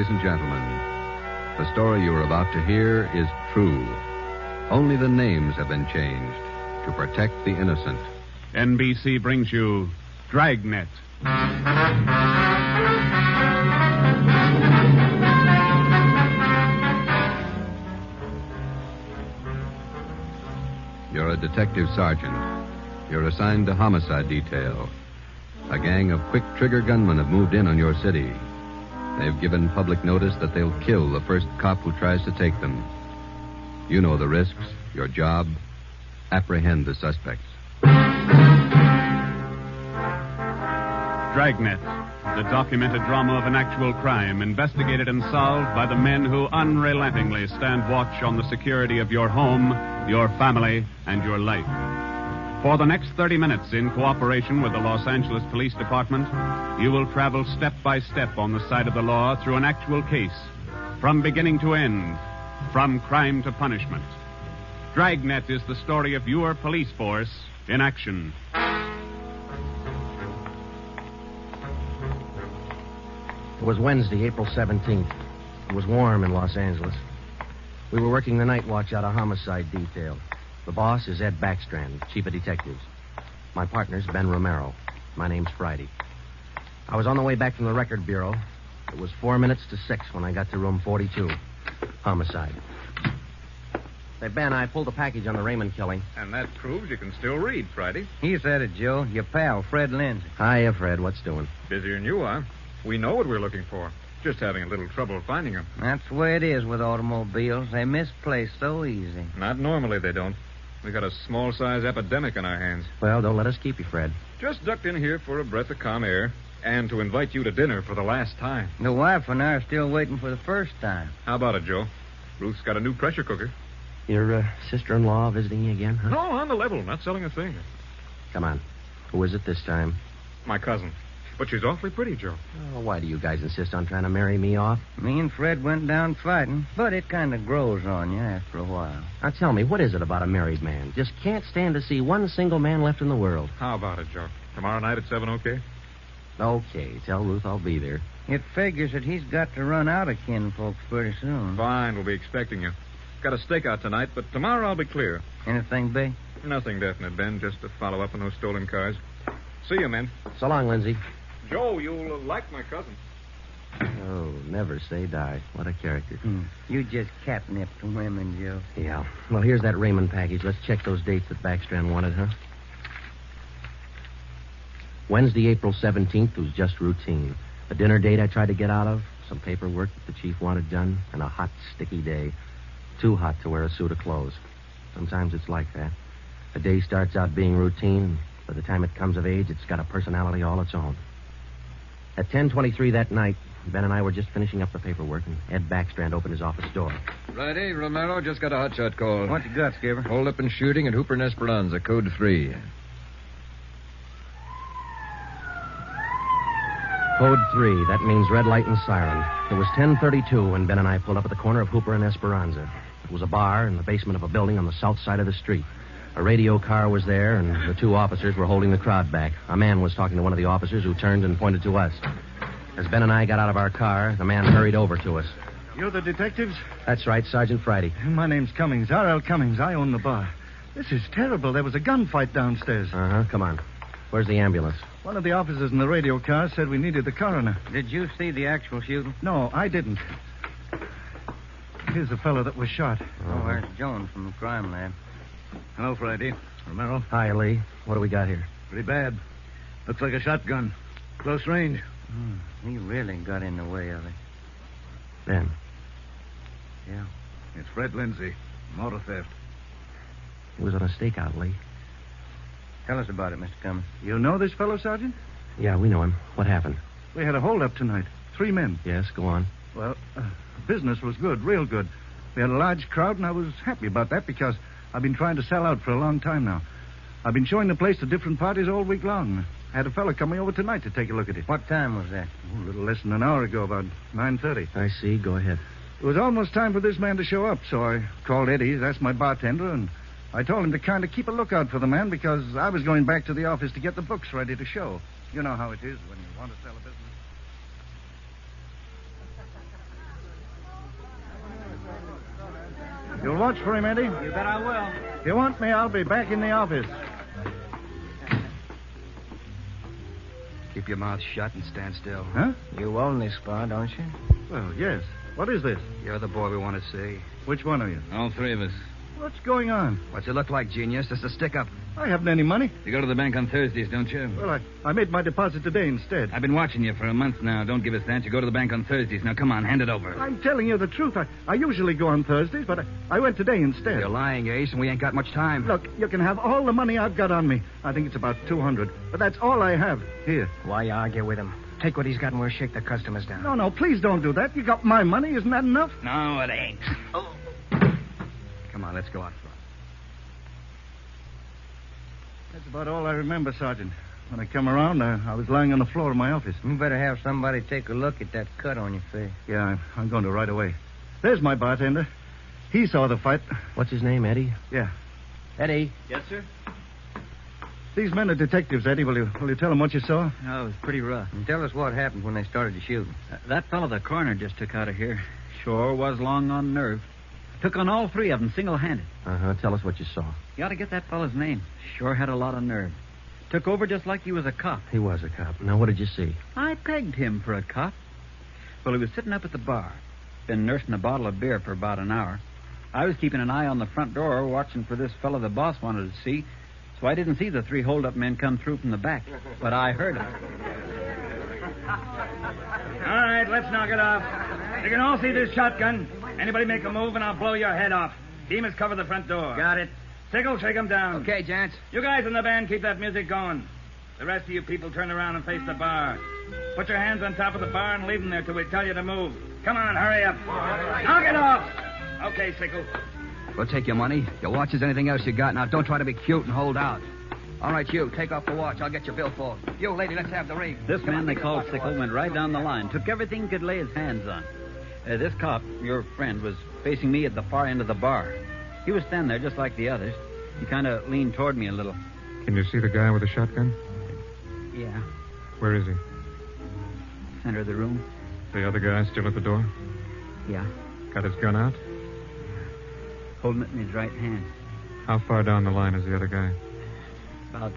ladies and gentlemen, the story you are about to hear is true. Only the names have been changed to protect the innocent. NBC brings you Dragnet. You're a detective sergeant. You're assigned to homicide detail. A gang of quick-trigger gunmen have moved in on your city. They've given public notice that they'll kill the first cop who tries to take them. You know the risks. Your job, apprehend the suspects. Dragnet, the documented drama of an actual crime, investigated and solved by the men who unrelentingly stand watch on the security of your home, your family, and your life. For the next 30 minutes, in cooperation with the Los Angeles Police Department, you will travel step by step on the side of the law through an actual case, from beginning to end, from crime to punishment. Dragnet is the story of your police force in action. It was Wednesday, April 17th. It was warm in Los Angeles. We were working the night watch out of homicide detail. The boss is Ed Backstrand, chief of detectives. My partner's Ben Romero. My name's Friday. I was on the way back from the record bureau. It was 4 minutes to 6 when I got to room 42. Homicide. Say, Ben, I pulled a package on the Raymond killing. And that proves you can still read, Friday. He said it, Joe. Your pal, Fred Lindsay. Hiya, Fred. What's doing? Busier than you are. We know what we're looking for. Just having a little trouble finding them. That's the way it is with automobiles. They misplace so easy. Not normally, they don't. We got a small-size epidemic on our hands. Well, don't let us keep you, Fred. Just ducked in here for a breath of calm air and to invite you to dinner for the last time. The wife and I are still waiting for the first time. How about it, Joe? Ruth's got a new pressure cooker. Your sister-in-law visiting you again, huh? No, on the level. Not selling a thing. Come on. Who is it this time? My cousin. But she's awfully pretty, Joe. Oh, why do you guys insist on trying to marry me off? Me and Fred went down fighting, but it kind of grows on you after a while. Now, tell me, what is it about a married man? Just can't stand to see one single man left in the world. How about it, Joe? Tomorrow night at 7, okay? Okay. Tell Ruth I'll be there. It figures that he's got to run out of kinfolks pretty soon. Fine, we'll be expecting you. Got a stakeout tonight, but tomorrow I'll be clear. Anything big? Nothing definite, Ben. Just to follow up on those stolen cars. See you, men. So long, Lindsay. Joe, you'll like my cousin. Oh, never say die. What a character. You just catnip to women, Joe. Yeah. Well, here's that Raymond package. Let's check those dates that Backstrand wanted, huh? Wednesday, April 17th was just routine. A dinner date I tried to get out of, some paperwork that the chief wanted done, and a hot, sticky day. Too hot to wear a suit of clothes. Sometimes it's like that. A day starts out being routine, and by the time it comes of age, it's got a personality all its own. At 10:23 that night, Ben and I were just finishing up the paperwork, and Ed Backstrand opened his office door. Friday, Romero, just got a hotshot call. What you got, Skipper? Hold up and shooting at Hooper and Esperanza, code 3. Code 3, that means red light and siren. It was 10:32 when Ben and I pulled up at the corner of Hooper and Esperanza. It was a bar in the basement of a building on the south side of the street. A radio car was there, and the two officers were holding the crowd back. A man was talking to one of the officers who turned and pointed to us. As Ben and I got out of our car, the man hurried over to us. You're the detectives? That's right, Sergeant Friday. My name's Cummings, R.L. Cummings. I own the bar. This is terrible. There was a gunfight downstairs. Uh-huh, come on. Where's the ambulance? One of the officers in the radio car said we needed the coroner. Did you see the actual shooting? No, I didn't. Here's the fellow that was shot. Oh, there's Jones from the crime lab. Hello, Friday. Romero. Hi, Lee. What do we got here? Pretty bad. Looks like a shotgun. Close range. He really got in the way of it. Ben. Yeah. It's Fred Lindsay. Motor theft. He was on a stakeout, Lee. Tell us about it, Mr. Cummings. You know this fellow, Sergeant? Yeah, we know him. What happened? We had a holdup tonight. 3 men. Yes, go on. Well, business was good, real good. We had a large crowd, and I was happy about that because I've been trying to sell out for a long time now. I've been showing the place to different parties all week long. I had a fellow coming over tonight to take a look at it. What time was that? A little less than an hour ago, about 9:30. I see. Go ahead. It was almost time for this man to show up, so I called Eddie, that's my bartender, and I told him to kind of keep a lookout for the man because I was going back to the office to get the books ready to show. You know how it is when you want to sell a business. You'll watch for him, Eddie? You bet I will. If you want me, I'll be back in the office. Keep your mouth shut and stand still. Huh? You own this bar, don't you? Well, yes. What is this? You're the boy we want to see. Which one are you? All three of us. What's going on? What's it look like, genius? Just a stick-up. I haven't any money. You go to the bank on Thursdays, don't you? Well, I made my deposit today instead. I've been watching you for a month now. Don't give us that. You go to the bank on Thursdays. Now, come on, hand it over. I'm telling you the truth. I usually go on Thursdays, but I went today instead. You're lying, Ace, and we ain't got much time. Look, you can have all the money I've got on me. I think it's about $200. But that's all I have. Here. Why you argue with him? Take what he's got and we'll shake the customers down. No, please don't do that. You got my money. Isn't that enough? No, it ain't. Come on, let's go out front. That's about all I remember, Sergeant. When I come around, I was lying on the floor of my office. You better have somebody take a look at that cut on your face. Yeah, I'm going to right away. There's my bartender. He saw the fight. What's his name, Eddie? Yeah. Eddie. Yes, sir? These men are detectives, Eddie. Will you tell them what you saw? No, it was pretty rough. And tell us what happened when they started to shoot. That fellow the coroner just took out of here sure was long on nerve. Took on all three of them single-handed. Uh-huh. Tell us what you saw. You ought to get that fellow's name. Sure had a lot of nerve. Took over just like he was a cop. He was a cop. Now, what did you see? I pegged him for a cop. Well, he was sitting up at the bar. Been nursing a bottle of beer for about an hour. I was keeping an eye on the front door, watching for this fellow the boss wanted to see. So I didn't see the three hold-up men come through from the back. But I heard them. All right, let's knock it off. You can all see this shotgun. Anybody make a move and I'll blow your head off. Demas, cover the front door. Got it. Sickle, shake him down. Okay, gents. You guys in the band, keep that music going. The rest of you people turn around and face the bar. Put your hands on top of the bar and leave them there till we tell you to move. Come on, hurry up. Knock it off. Okay, Sickle. We'll take your money, your watches, anything else you got. Now, don't try to be cute and hold out. All right, you, take off the watch. I'll get your billfold. You, lady, let's have the ring. This Come man on, they take called the Sickle went right down the line. Took everything he could lay his hands on. This cop, your friend, was facing me at the far end of the bar. He was standing there just like the others. He kind of leaned toward me a little. Can you see the guy with the shotgun? Yeah, Where is he? center of the room. The other guy still at the door? Yeah, Got his gun out? holding it in his right hand. How far down the line is the other guy? About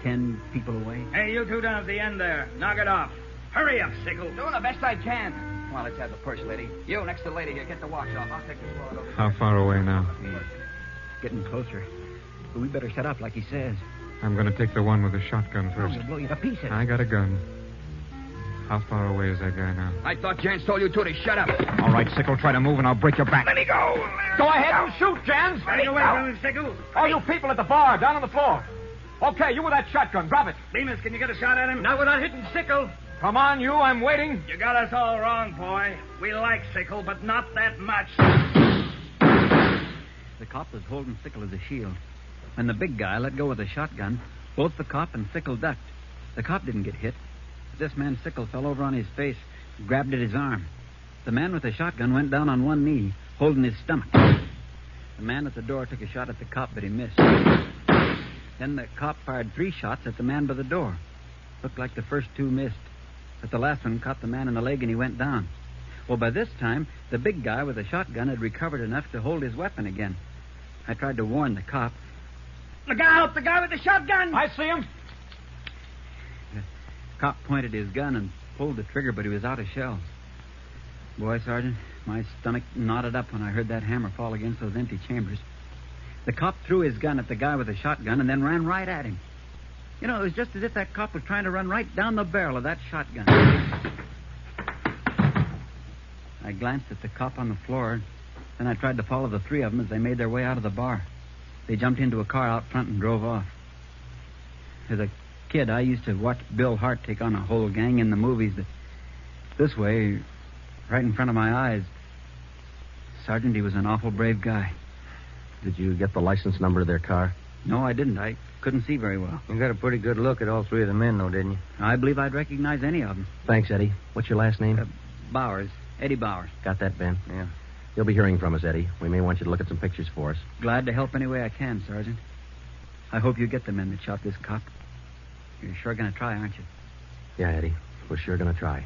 10 people away. Hey, you two down at the end there. Knock it off. Hurry up, Sickle. Doing the best I can. Come on, let's have the purse, lady. You, next to the lady here, get the watch off. I'll take the floor over. How far away now? He's getting closer. But we better set up like he says. I'm going to take the one with the shotgun Oh, first. he'll blow you to pieces. I got a gun. How far away is that guy now? I thought Jans told you two to shut up. All right, Sickle, try to move and I'll break your back. Let me go. Go ahead and shoot, Jans. Take away from him, Sickle. All you people at the bar, down on the floor. Okay, you with that shotgun, grab it. Demas, can you get a shot at him? Not without hitting Sickle. Come on, you, I'm waiting. You got us all wrong, boy. We like Sickle, but not that much. The cop was holding Sickle as a shield. When the big guy let go of the shotgun, both the cop and Sickle ducked. The cop didn't get hit. This man, Sickle, fell over on his face, grabbed at his arm. The man with the shotgun went down on one knee, holding his stomach. The man at the door took a shot at the cop, but he missed. Then the cop fired 3 shots at the man by the door. Looked like the first 2 missed, but the last one caught the man in the leg and he went down. Well, by this time, the big guy with the shotgun had recovered enough to hold his weapon again. I tried to warn the cop. Look out, the guy with the shotgun! I see him. The cop pointed his gun and pulled the trigger, but he was out of shells. Boy, Sergeant, my stomach knotted up when I heard that hammer fall against those empty chambers. The cop threw his gun at the guy with the shotgun and then ran right at him. You know, it was just as if that cop was trying to run right down the barrel of that shotgun. I glanced at the cop on the floor, then I tried to follow the 3 of them as they made their way out of the bar. They jumped into a car out front and drove off. As a kid, I used to watch Bill Hart take on a whole gang in the movies. But this way, right in front of my eyes, Sergeant, he was an awful brave guy. Did you get the license number of their car? No, I didn't. I couldn't see very well. You got a pretty good look at all 3 of the men, though, didn't you? I believe I'd recognize any of them. Thanks, Eddie. What's your last name? Bowers. Eddie Bowers. Got that, Ben? Yeah. You'll be hearing from us, Eddie. We may want you to look at some pictures for us. Glad to help any way I can, Sergeant. I hope you get the men that shot this cop. You're sure going to try, aren't you? Yeah, Eddie. We're sure going to try.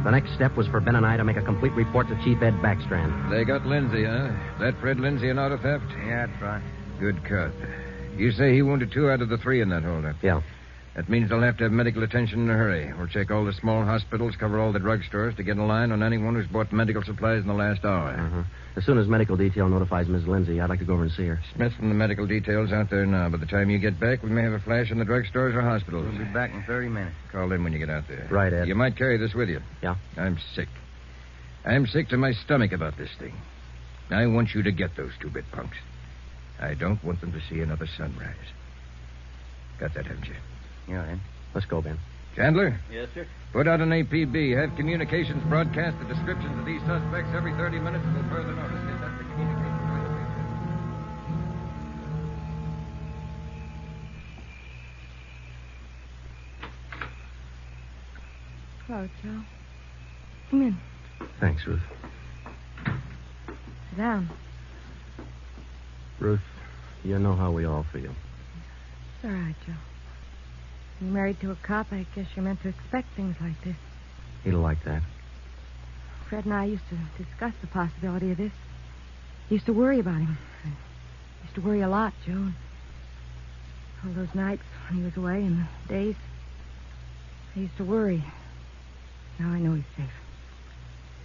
The next step was for Ben and I to make a complete report to Chief Ed Backstrand. They got Lindsay, huh? That Fred Lindsay in auto theft? Yeah, that's right. Good cut. You say he wounded 2 out of the 3 in that holdup. Yeah. That means they'll have to have medical attention in a hurry. We'll check all the small hospitals, cover all the drugstores to get a line on anyone who's bought medical supplies in the last hour. Uh-huh. As soon as medical detail notifies Miss Lindsay, I'd like to go over and see her. Smith from the medical detail's out there now. By the time you get back, we may have a flash in the drugstores or hospitals. We'll be back in 30 minutes. Call in when you get out there. Right, Ed. You might carry this with you. Yeah? I'm sick. I'm sick to my stomach about this thing. I want you to get those 2-bit punks. I don't want them to see another sunrise. Got that, haven't you? Yeah, Ed. Let's go, Ben. Chandler? Yes, sir. Put out an APB. Have communications broadcast the descriptions of these suspects every 30 minutes until further notice. Get that to communications right away. Hello, Joe. Come in. Thanks, Ruth. Sit down. Ruth, you know how we all feel. It's all right, Joe. You're married to a cop. I guess you're meant to expect things like this. He'd like that. Fred and I used to discuss the possibility of this. Used to worry about him. I used to worry a lot, Joe. All those nights when he was away and the days, I used to worry. Now I know he's safe.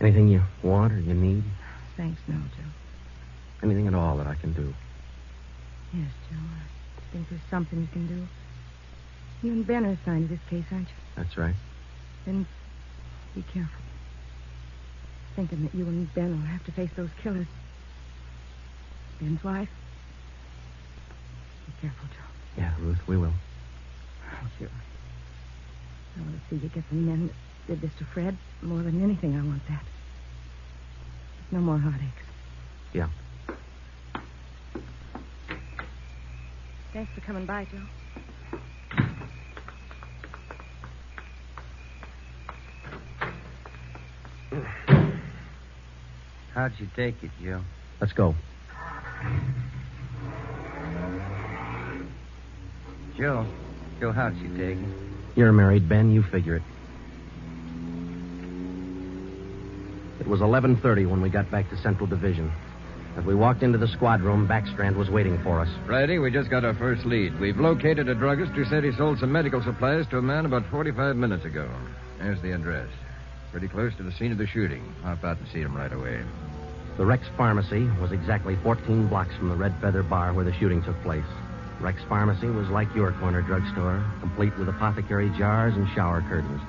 Anything you want or you need? Thanks, no, Joe. Anything at all that I can do? Yes, Joe. I think there's something you can do. You and Ben are assigned to this case, aren't you? That's right. Then be careful. Thinking that you and Ben will have to face those killers. Ben's wife. Be careful, Joe. Yeah, Ruth, we will. Oh, sure. I want to see you get the men that did this to Fred. More than anything, I want that. No more heartaches. Yeah. Thanks for coming by, Joe. How'd you take it, Joe? Let's go. Joe, how'd you take it? You're married, Ben. You figure it. It was 11:30 when we got back to Central Division. As we walked into the squad room, Backstrand was waiting for us. Friday, we just got our first lead. We've located a druggist who said he sold some medical supplies to a man about 45 minutes ago. There's the address. Pretty close to the scene of the shooting. Hop out and see him right away. The Rex Pharmacy was exactly 14 blocks from the Red Feather Bar where the shooting took place. Rex Pharmacy was like your corner drugstore, complete with apothecary jars and shower curtains.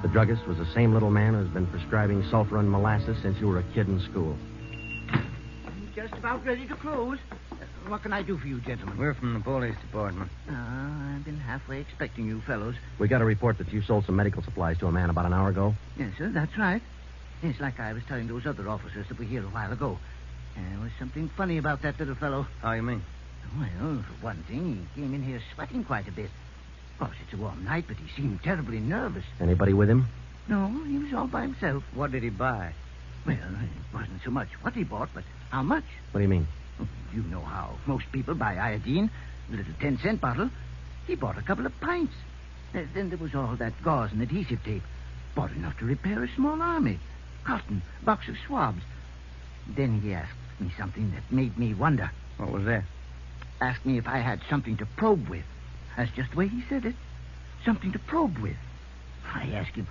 The druggist was the same little man who's been prescribing sulfur and molasses since you were a kid in school. Just about ready to close. What can I do for you, gentlemen? We're from the police department. I've been halfway expecting you fellows. We got a report that you sold some medical supplies to a man about an hour ago. Yes, sir, that's right. It's like I was telling those other officers that were here a while ago. There was something funny about that little fellow. How you mean? Well, for one thing, he came in here sweating quite a bit. Of course, it's a warm night, but he seemed terribly nervous. Anybody with him? No, he was all by himself. What did he buy? Well, it wasn't so much what he bought, but how much. What do you mean? You know how most people buy iodine, a little 10-cent bottle. He bought a couple of pints. Then there was all that gauze and adhesive tape. Bought enough to repair a small army. Cotton, box of swabs. Then he asked me something that made me wonder. What was that? Asked me if I had something to probe with. That's just the way he said it. Something to probe with. I asked him,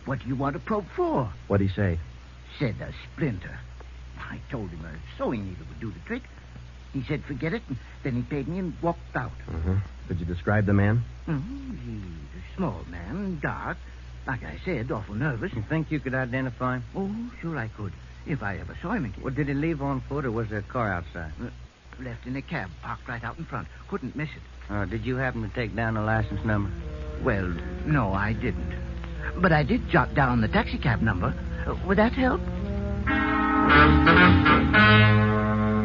what do you want to probe for? What'd he say? Said a splinter. I told him a sewing needle would do the trick. He said forget it, and then he paid me and walked out. Uh-huh. Could you describe the man? He's a small man, dark. Like I said, awful nervous. You think you could identify him? Oh, sure I could, if I ever saw him again. Well, did he leave on foot, or was there a car outside? Left in a cab, parked right out in front. Couldn't miss it. Did you happen to take down the license number? Well, no, I didn't. But I did jot down the taxicab number. Would that help?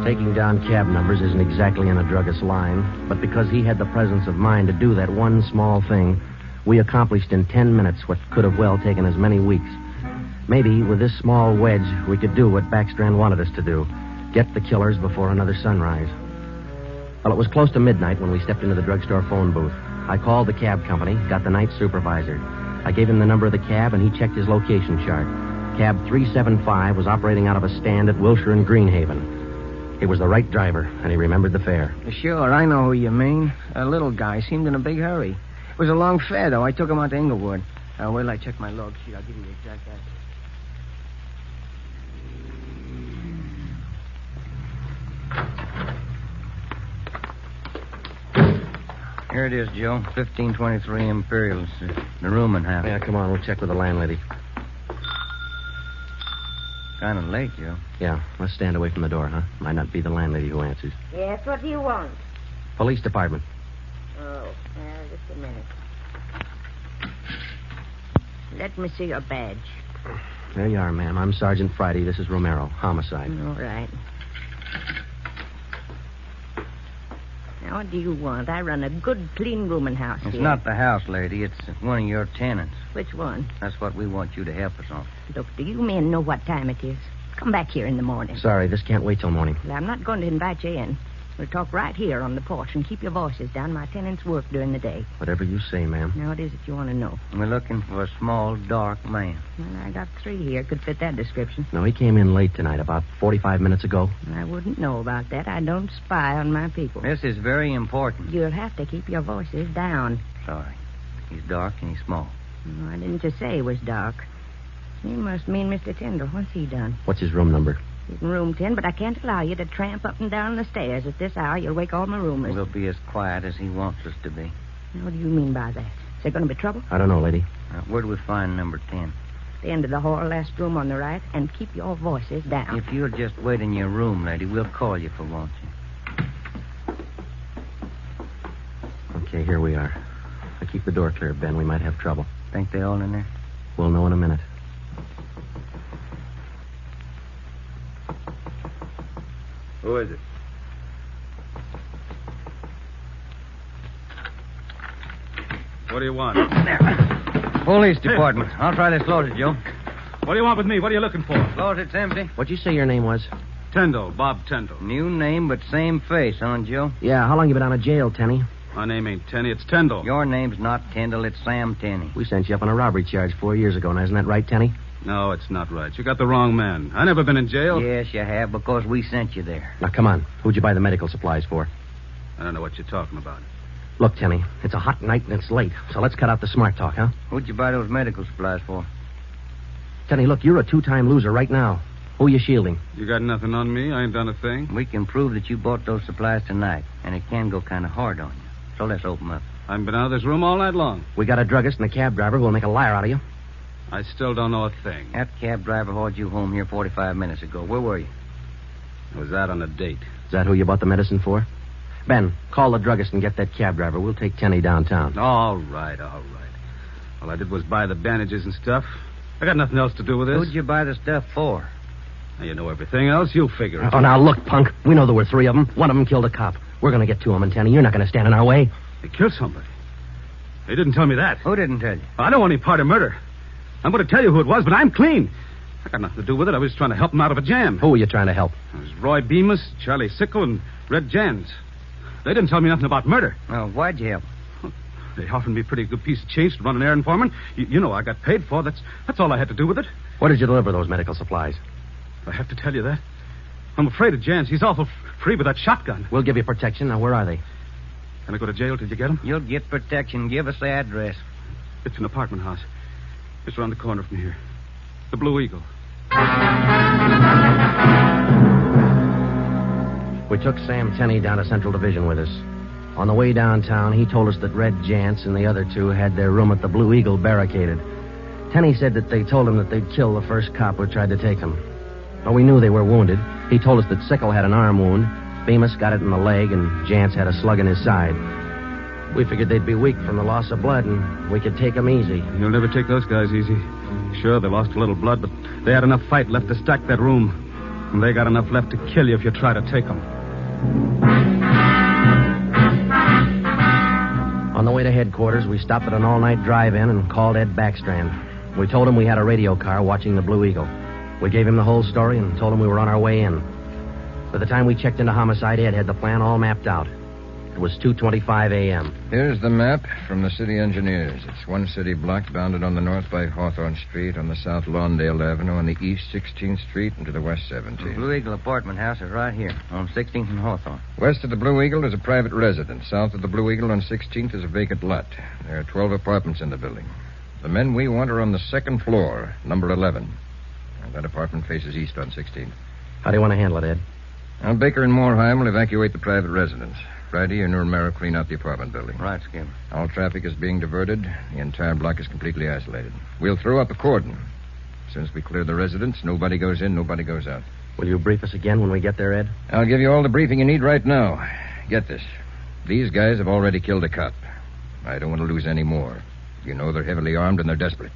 Taking down cab numbers isn't exactly in a druggist's line, but because he had the presence of mind to do that one small thing, we accomplished in 10 minutes what could have well taken as many weeks. Maybe with this small wedge, we could do what Backstrand wanted us to do. Get the killers before another sunrise. Well, it was close to midnight when we stepped into the drugstore phone booth. I called the cab company, got the night supervisor. I gave him the number of the cab, and he checked his location chart. Cab 375 was operating out of a stand at Wilshire and Greenhaven. He was the right driver, and he remembered the fare. Sure, I know who you mean. A little guy seemed in a big hurry. It was a long fare, though. I took him out to Inglewood. Wait till I check my log sheet. I'll give you the exact address. Here it is, Joe. 1523 Imperials. The rooming house. Yeah, come on. We'll check with the landlady. Kind of late, Joe. Yeah, let's stand away from the door, huh? Might not be the landlady who answers. Yes, what do you want? Police department. Oh, just a minute. Let me see your badge. There you are, ma'am. I'm Sergeant Friday. This is Romero. Homicide. All right. Now, what do you want? I run a good, clean rooming house It's here. not the house, lady. It's one of your tenants. Which one? That's what we want you to help us on. Look, do you men know what time it is? Come back here in the morning. Sorry, this can't wait till morning. Well, I'm not going to invite you in. We'll talk right here on the porch and keep your voices down. My tenants work during the day. Whatever you say, ma'am. Now, what is it you want to know? We're looking for a small, dark man. Well, I got 3 here. Could fit that description. No, he came in late tonight, about 45 minutes ago. I wouldn't know about that. I don't spy on my people. This is very important. You'll have to keep your voices down. Sorry. He's dark and he's small. No, I didn't just say he was dark. You must mean Mr. Tyndall. What's he done? What's his room number? He's in room 10, but I can't allow you to tramp up and down the stairs at this hour. You'll wake all my roomers. We'll be as quiet as he wants us to be. Now, what do you mean by that? Is there going to be trouble? I don't know, lady. Where do we find number 10? The end of the hall, last room on the right, and keep your voices down. If you'll just wait in your room, lady, we'll call you for want you. Okay, here we are. Now keep the door clear, Ben. We might have trouble. Think they all in there? We'll know in a minute. Who is it? What do you want? Police department. I'll try this closet, Joe. What do you want with me? What are you looking for? Closet's empty. What'd you say your name was? Tyndall, Bob Tyndall. New name, but same face, huh, Joe? Yeah, how long you been out of jail, Tenny? My name ain't Tenney, it's Tyndall. Your name's not Tyndall, it's Sam Tenney. We sent you up on a robbery charge 4 years ago. Now, isn't that right, Tenny? No, it's not right. You got the wrong man. I never been in jail. Yes, you have, because we sent you there. Now, come on. Who'd you buy the medical supplies for? I don't know what you're talking about. Look, Tenny, it's a hot night and it's late, so let's cut out the smart talk, huh? Who'd you buy those medical supplies for? Tenny, look, you're a 2-time loser right now. Who are you shielding? You got nothing on me. I ain't done a thing. We can prove that you bought those supplies tonight, and it can go kind of hard on you. So let's open up. I haven't been out of this room all night long. We got a druggist and a cab driver who will make a liar out of you. I still don't know a thing. That cab driver hauled you home here 45 minutes ago. Where were you? I was out on a date. Is that who you bought the medicine for? Ben, call the druggist and get that cab driver. We'll take Tenny downtown. All right. All I did was buy the bandages and stuff. I got nothing else to do with this. Who'd you buy the stuff for? Now, you know everything else. You figure it. Oh, now, look, punk. We know there were 3 of them. One of them killed a cop. We're going to get to him, and Tenny, you're not going to stand in our way. They killed somebody. They didn't tell me that. Who didn't tell you? I don't want any part of murder. I'm going to tell you who it was, but I'm clean. I got nothing to do with it. I was just trying to help him out of a jam. Who were you trying to help? It was Roy Bemis, Charlie Sickle, and Red Jans. They didn't tell me nothing about murder. Well, why'd you help? They offered me a pretty good piece of change to run an errand for them. You know I got paid for. That's all I had to do with it. Where did you deliver those medical supplies? I have to tell you that. I'm afraid of Jans. He's awful free with that shotgun. We'll give you protection. Now, where are they? Can I go to jail till you get them? You'll get protection. Give us the address. It's an apartment house. It's around the corner from here. The Blue Eagle. We took Sam Tenney down to Central Division with us. On the way downtown, he told us that Red Jantz and the other 2 had their room at the Blue Eagle barricaded. Tenney said that they told him that they'd kill the first cop who tried to take him. Well, we knew they were wounded. He told us that Sickle had an arm wound, Bemis got it in the leg, and Jantz had a slug in his side. We figured they'd be weak from the loss of blood, and we could take them easy. You'll never take those guys easy. Sure, they lost a little blood, but they had enough fight left to stack that room. And they got enough left to kill you if you try to take them. On the way to headquarters, we stopped at an all-night drive-in and called Ed Backstrand. We told him we had a radio car watching the Blue Eagle. We gave him the whole story and told him we were on our way in. By the time we checked into Homicide, Ed had the plan all mapped out. It was 2:25 a.m. Here's the map from the city engineers. It's one city block bounded on the north by Hawthorne Street, on the south Lawndale Avenue, on the east 16th Street, and to the west 17th. The Blue Eagle apartment house is right here on 16th and Hawthorne. West of the Blue Eagle is a private residence. South of the Blue Eagle on 16th is a vacant lot. There are 12 apartments in the building. The men we want are on the second floor, number 11. And that apartment faces east on 16th. How do you want to handle it, Ed? Now, Baker and Moorheim will evacuate the private residence. Friday, and Romero clean out the apartment building. Right, Skipper. All traffic is being diverted. The entire block is completely isolated. We'll throw up a cordon. As soon as we clear the residence, nobody goes in, nobody goes out. Will you brief us again when we get there, Ed? I'll give you all the briefing you need right now. Get this. These guys have already killed a cop. I don't want to lose any more. You know they're heavily armed and they're desperate.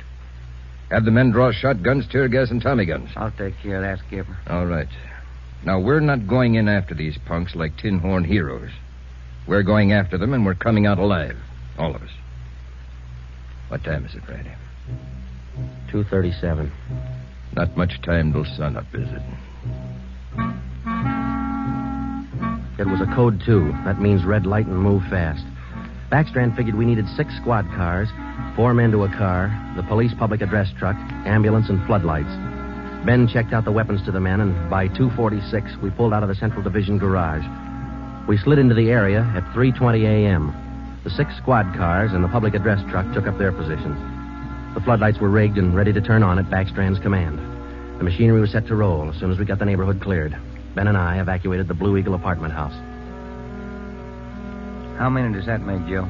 Have the men draw shotguns, tear gas, and Tommy guns. I'll take care of that, Skipper. All right. Now, we're not going in after these punks like tin horn heroes. We're going after them, and we're coming out alive. All of us. What time is it, Friday? 2:37. Not much time till sunup, is it? It was a code 2. That means red light and move fast. Backstrand figured we needed 6 squad cars, 4 men to a car, the police public address truck, ambulance, and floodlights. Ben checked out the weapons to the men, and by 2:46, we pulled out of the Central Division garage. We slid into the area at 3:20 a.m. The 6 squad cars and the public address truck took up their positions. The floodlights were rigged and ready to turn on at Backstrand's command. The machinery was set to roll as soon as we got the neighborhood cleared. Ben and I evacuated the Blue Eagle apartment house. How many does that make, Joe?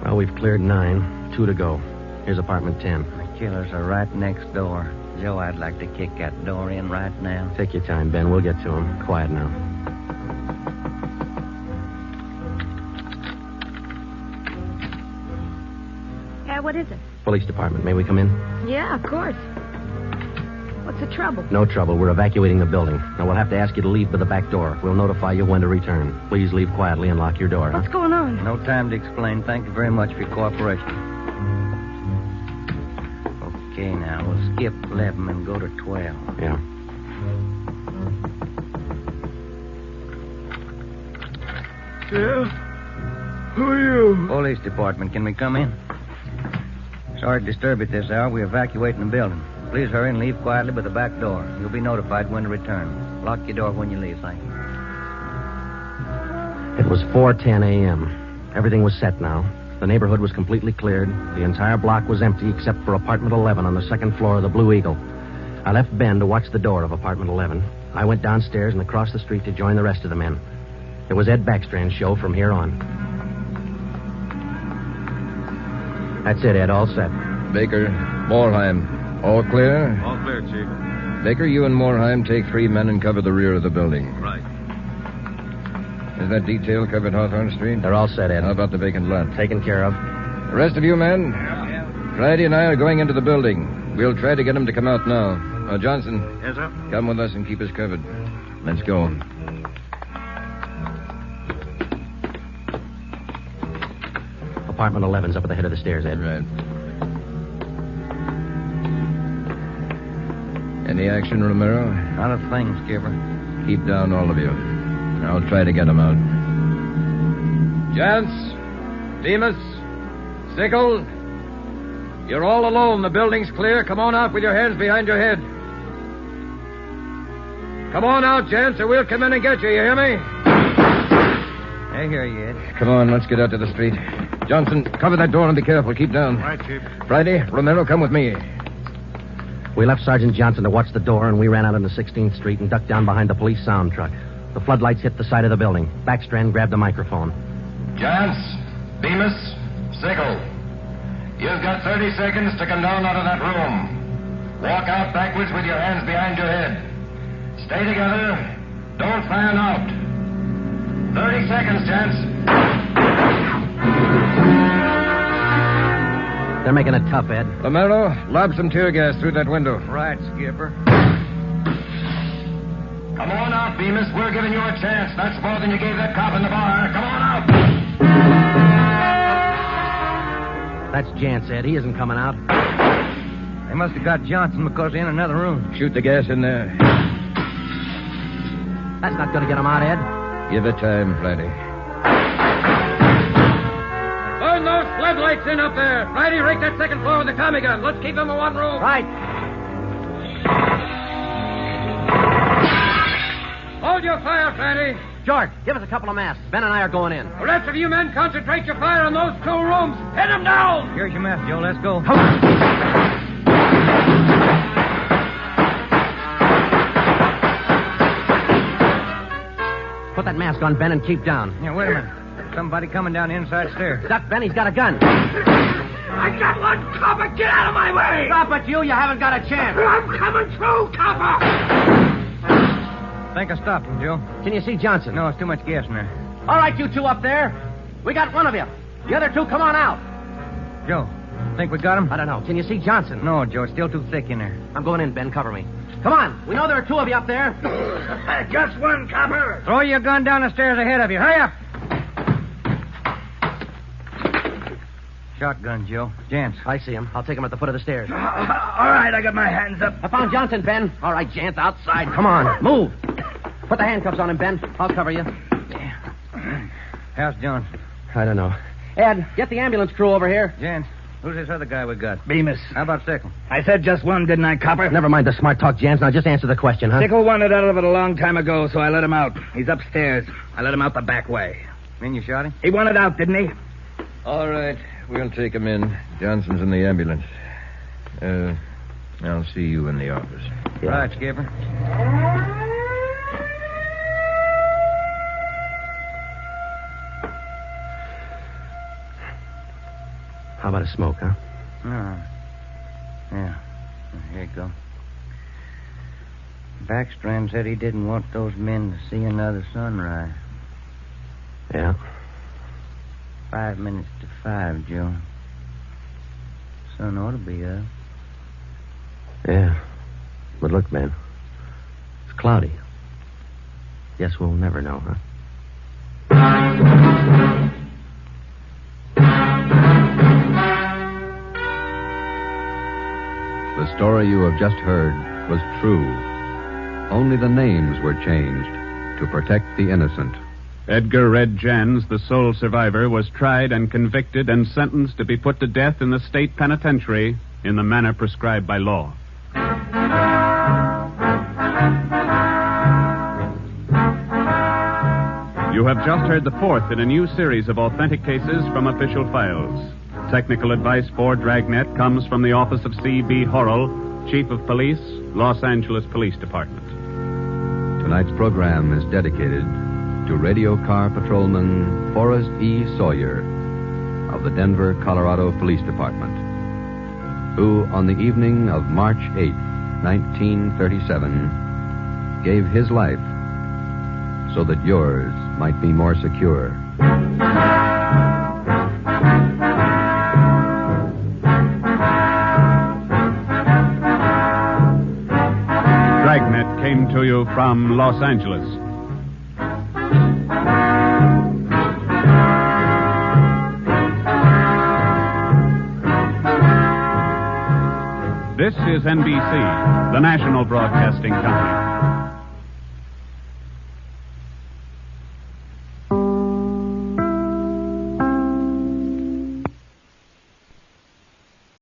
Well, we've cleared 9. 2 to go. Here's apartment 10. The killers are right next door. Joe, I'd like to kick that door in right now. Take your time, Ben. We'll get to him. Quiet now. What is it? Police department. May we come in? Yeah, of course. What's the trouble? No trouble. We're evacuating the building. Now, we'll have to ask you to leave by the back door. We'll notify you when to return. Please leave quietly and lock your door. What's going on? No time to explain. Thank you very much for your cooperation. Okay, now, we'll skip 11 and go to 12. Yeah. Yeah? Who are you? Police department. Can we come in? Sorry to disturb you at this hour. We're evacuating the building. Please hurry and leave quietly by the back door. You'll be notified when to return. Lock your door when you leave, thank you. It was 4:10 a.m. Everything was set now. The neighborhood was completely cleared. The entire block was empty except for apartment 11 on the second floor of the Blue Eagle. I left Ben to watch the door of apartment 11. I went downstairs and across the street to join the rest of the men. It was Ed Backstrand's show from here on. That's it, Ed. All set. Baker, Moorheim, all clear? All clear, Chief. Baker, you and Moorheim take 3 men and cover the rear of the building. Right. Is that detail covered Hawthorne Street? They're all set, Ed. How about the vacant lot? Taken care of. The rest of you men? Friday and I are going into the building. We'll try to get him to come out now. Johnson. Yes, sir? Come with us and keep us covered. Let's go. Apartment 11's up at the head of the stairs, Ed. Right. Any action, Romero? Not a thing, Skipper. Keep down, all of you. I'll try to get him out. Gents, Demas, Sickle, you're all alone. The building's clear. Come on out with your hands behind your head. Come on out, gents, or we'll come in and get you. You hear me? I hear you, Ed. Come on, let's get out to the street. Johnson, cover that door and be careful. Keep down. Right, Chief. Friday, Romero, come with me. We left Sergeant Johnson to watch the door, and we ran out into 16th Street and ducked down behind the police sound truck. The floodlights hit the side of the building. Backstrand grabbed the microphone. Gents, Demas, Sickle, you've got 30 seconds to come down out of that room. Walk out backwards with your hands behind your head. Stay together. Don't fan out. 30 seconds, gents. They're making it tough, Ed. Romero, lob some tear gas through that window. Right, Skipper. Come on out, Bemis. We're giving you a chance. That's more than you gave that cop in the bar. Come on out. That's Jance, Ed. He isn't coming out. They must have got Johnson because they're in another room. Shoot the gas in there. That's not going to get him out, Ed. Give it time, Friday. Turn those floodlights in up there. Friday, rake that second floor with the Tommy gun. Let's keep them in one room. Right. Hold your fire, Friday. George, give us a couple of masks. Ben and I are going in. The rest of you men concentrate your fire on those 2 rooms. Hit them down. Here's your mask, Joe. Let's go. Put that mask on, Ben, and keep down. Yeah, wait a minute. Somebody coming down the inside stairs. Duck, Ben, he's got a gun. I got one, copper. Get out of my way. Stop it, you. You haven't got a chance. I'm coming through, copper. Think I stopped him, Joe. Can you see Johnson? No, it's too much gas in there. All right, you 2 up there. We got one of you. The other 2, come on out. Joe, think we got him? I don't know. Can you see Johnson? No, Joe. It's still too thick in there. I'm going in, Ben. Cover me. Come on. We know there are 2 of you up there. Just one, copper. Throw your gun down the stairs ahead of you. Hurry up. Shotgun, Joe. Jance. I see him. I'll take him at the foot of the stairs. All right, I got my hands up. I found Johnson, Ben. All right, Jance, outside. Come on. Move. Put the handcuffs on him, Ben. I'll cover you. How's Johnson? I don't know. Ed, get the ambulance crew over here. Jance, who's this other guy we got? Bemis. How about Sickle? I said just one, didn't I, copper? Never mind the smart talk, Jance. Now just answer the question, huh? Sickle wanted out of it a long time ago, so I let him out. He's upstairs. I let him out the back way. Mean you shot him? He wanted out, didn't he? All right. We'll take him in. Johnson's in the ambulance. I'll see you in the office. Yeah. Right, Skipper. How about a smoke, huh? Yeah. Here you go. Backstrand said he didn't want those men to see another sunrise. Yeah. 5 minutes to 5, Joe. Sun ought to be up. Yeah. But look, Ben. It's cloudy. Guess we'll never know, huh? The story you have just heard was true. Only the names were changed to protect the innocent. Edgar Red Jans, the sole survivor, was tried and convicted and sentenced to be put to death in the state penitentiary in the manner prescribed by law. You have just heard the 4th in a new series of authentic cases from official files. Technical advice for Dragnet comes from the office of C.B. Horrell, Chief of Police, Los Angeles Police Department. Tonight's program is dedicated to radio car patrolman Forrest E. Sawyer of the Denver, Colorado Police Department, who on the evening of March 8, 1937, gave his life so that yours might be more secure. Dragnet came to you from Los Angeles. This is NBC, the national broadcasting company.